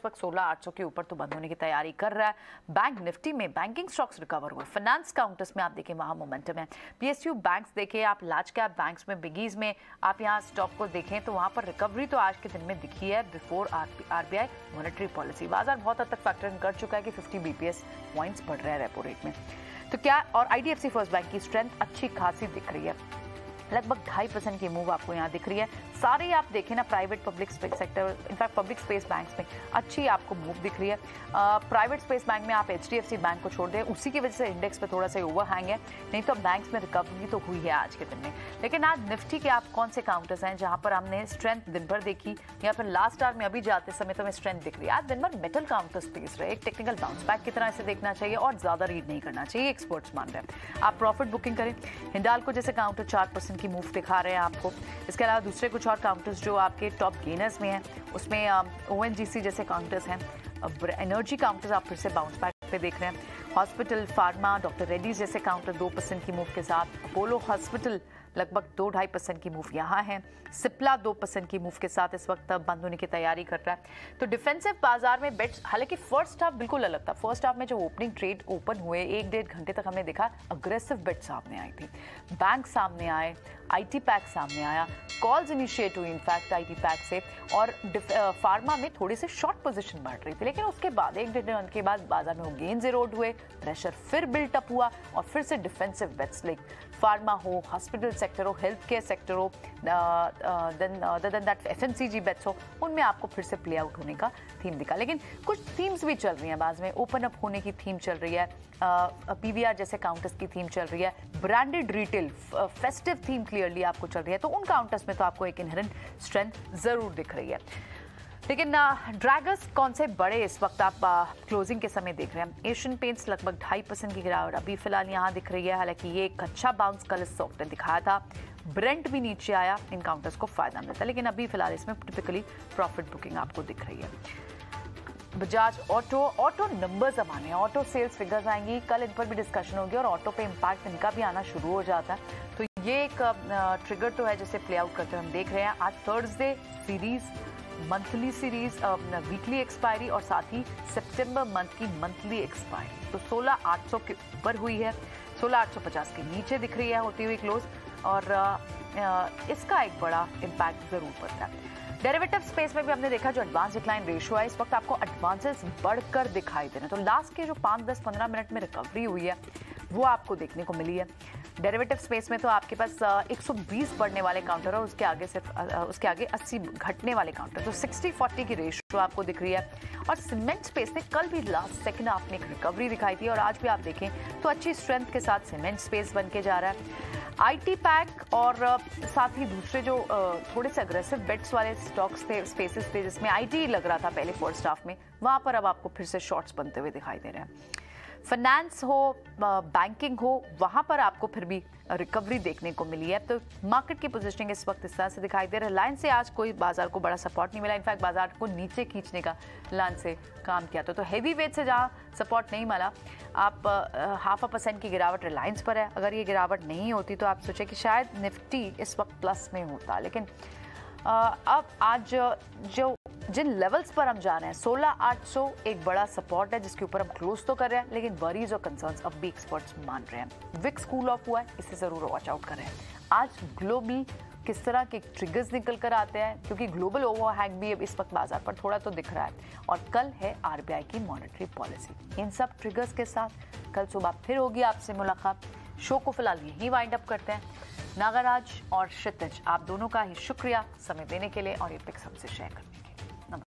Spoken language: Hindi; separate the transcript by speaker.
Speaker 1: इस वक्त 16,800 के ऊपर तो बंद होने की तैयारी कर रहा है। बैंक निफ्टी में बैंकिंग स्टॉक्स रिकवर हुए, फाइनेंस काउंटर्स में आप देखें वहां मोमेंटम है। पीएसयू बैंक्स देखें आप, लार्ज कैप बैंक्स में, बिगीज में आप यहाँ स्टॉक को देखें तो वहां पर रिकवरी तो आज के दिन में दिखी है बिफोर आरबीआई मॉनेटरी पॉलिसी। बाजार बहुत हद तक फैक्टर इन कर चुका है कि 50 बीपीएस पॉइंट्स बढ़ रहे हैं रेपो रेट में। तो क्या, और आईडीएफसी फर्स्ट बैंक की स्ट्रेंथ अच्छी खासी दिख रही है, लगभग 2.5% की मूव आपको यहाँ दिख रही है। सारे आप देखें ना private public sector, in fact public space banks में अच्छी आपको मूव दिख रही है। प्राइवेट स्पेस बैंक में आप एचडीएफसी बैंक को छोड़ दें, उसी की वजह से इंडेक्स पे थोड़ा सा ओवरहैंग है, नहीं तो बैंक्स में रिकवरी तो हुई है आज के दिन में। लेकिन आज निफ्टी के आप कौन से काउंटर्स हैं जहां पर हमने स्ट्रेंथ दिन भर देखी, या फिर लास्ट आवर में अभी जाते समय तो हमें स्ट्रेंथ दिख रही है। आज दिन भर मेटल काउंटर्स तेज रहे, एक टेक्निकल बाउंस बैक की तरह इसे देखना चाहिए और ज्यादा रीड नहीं करना चाहिए, एक्सपर्ट्स मान रहे हैं। आप प्रॉफिट बुकिंग करें, हिंडाल्को जैसे काउंटर 4% की मूव दिखा रहे हैं आपको। इसके अलावा दूसरे कुछ और काउंटर्स जो आपके टॉप गेनर्स में हैं, उसमें ओएनजीसी जैसे काउंटर्स हैं, एनर्जी काउंटर्स आप फिर से बाउंस बैक पे देख रहे हैं। हॉस्पिटल, फार्मा, डॉक्टर रेड्डीज जैसे काउंटर 2% की मूव के साथ, अपोलो हॉस्पिटल लगभग 2-2.5% की मूव यहाँ है, सिप्ला 2% की मूव के साथ इस वक्त बंद होने की तैयारी कर रहा है। तो डिफेंसिव बाजार में बेट्स, हालांकि फर्स्ट हाफ बिल्कुल अलग था। फर्स्ट हाफ में जो ओपनिंग ट्रेड ओपन हुए 1-1.5 घंटे तक हमने देखा अग्रेसिव बेट सामने आई थी, बैंक सामने आए, आईटी पैक सामने आया, कॉल्स इनिशिएट हुई इनफैक्ट आईटी पैक से, और फार्मा में थोड़ी सी शॉर्ट पोजीशन बढ़ रही थी। लेकिन उसके बाद 1-1.5 घंटे के बाद बाजार में वो गेन्स इरोड हुए, प्रेशर फिर बिल्टअप हुआ और फिर से डिफेंसिव बेट्स लाइक फार्मा हो, हॉस्पिटल सेक्टर हो, हेल्थ केयर सेक्टर हो, देन दैट एफएमसीजी बेट्स हो, उनमें आपको फिर से प्ले आउट होने का थीम दिखा। लेकिन कुछ थीम्स भी चल रही हैं, बाद में ओपन अप होने की थीम चल रही है, पीवीआर जैसे काउंटर्स की थीम चल रही है, branded retail festive theme clearly आपको चल रही है। तो उन काउंटर्स में तो आपको एक इनहेरेंट स्ट्रेंथ जरूर दिख रही है। लेकिन ड्रैगर्स कौन से बड़े इस वक्त आप क्लोजिंग के समय देख रहे हैं। एशियन पेंट्स लगभग 2.5% की गिरावट अभी फिलहाल यहाँ दिख रही है, हालांकि ये एक अच्छा बाउंस कल इस वक्त ने दिखाया था। ब्रेंट भी नीचे आया, इन काउंटर्स को फायदा मिलता है, लेकिन अभी फिलहाल इसमें टिपिकली प्रॉफिट बुकिंग आपको दिख रही है। बजाज ऑटो नंबर्स अब आने हैं, ऑटो सेल्स फिगर्स आएंगी, कल इन पर भी डिस्कशन होगी और ऑटो पे इम्पैक्ट इनका भी आना शुरू हो जाता है। तो ये एक ट्रिगर तो है जिसे प्ले आउट करते हुए हम देख रहे हैं। आज Thursday series, monthly series, weekly expiry और साथ ही सितंबर मंथ की मंथली एक्सपायरी तो 16,800 के ऊपर हुई है, 16,850 के नीचे दिख रही है होती हुई क्लोज, और इसका एक बड़ा इम्पैक्ट जरूर पड़ता है। डेरिवेटिव स्पेस में भी हमने देखा जो एडवांस डिक्लाइन रेशियो है, इस वक्त आपको एडवांसेस बढ़कर दिखाई दे रहे हैं। तो लास्ट के जो 5, 10, 15 मिनट में रिकवरी हुई है वो आपको देखने को मिली है। डेरिवेटिव स्पेस में तो आपके पास 120 बढ़ने वाले काउंटर और उसके आगे 80 घटने वाले काउंटर, तो 60-40 की रेशियो आपको दिख रही है। और सीमेंट स्पेस में कल भी लास्ट सेकंड हाफ में एक रिकवरी दिखाई थी और आज भी आप देखें तो अच्छी स्ट्रेंथ के साथ सीमेंट स्पेस बन के जा रहा है। आईटी पैक और साथ ही दूसरे जो थोड़े से अग्रेसिव बेट्स वाले स्टॉक्स थे, स्पेसेस थे, जिसमें आईटी लग रहा था पहले फर्स्ट हाफ में, वहां पर अब आपको फिर से शॉर्ट्स बनते हुए दिखाई दे रहे हैं। फाइनेंस हो, बैंकिंग हो, वहां पर आपको फिर भी रिकवरी देखने को मिली है। तो मार्केट की पोजीशनिंग इस वक्त इस तरह से दिखाई दे रहा है। रिलायंस से आज कोई बाजार को बड़ा सपोर्ट नहीं मिला, इनफैक्ट बाजार को नीचे खींचने का रिलायंस से काम किया। तो हैवी वेट से जहां सपोर्ट नहीं मिला, आप 0.5% की गिरावट रिलायंस पर है। अगर ये गिरावट नहीं होती तो आप सोचे कि शायद निफ्टी इस वक्त प्लस में होता, लेकिन अब आज जो जिन लेवल्स पर हम जा रहे हैं 16,800 एक बड़ा सपोर्ट है जिसके ऊपर हम क्लोज तो कर रहे हैं, लेकिन वरीज और कंसर्न्स अब भी एक्सपर्ट्स मान रहे हैं। विक्स कूल ऑफ हुआ है, इसे जरूर वॉच आउट कर रहे हैं। आज ग्लोबली किस तरह के ट्रिगर्स निकल कर आते हैं, क्योंकि ग्लोबल ओवरहैंग भी अब इस वक्त बाजार पर थोड़ा तो दिख रहा है, और कल है आरबीआई की मॉनेटरी पॉलिसी। इन सब ट्रिगर्स के साथ कल सुबह फिर होगी आपसे मुलाकात। शो को फिलहाल यहीं वाइंड अप करते हैं। नागराज और क्षितिज, आप दोनों का ही शुक्रिया समय देने के लिए और ये पिक्स हमसे शेयर करने के लिए।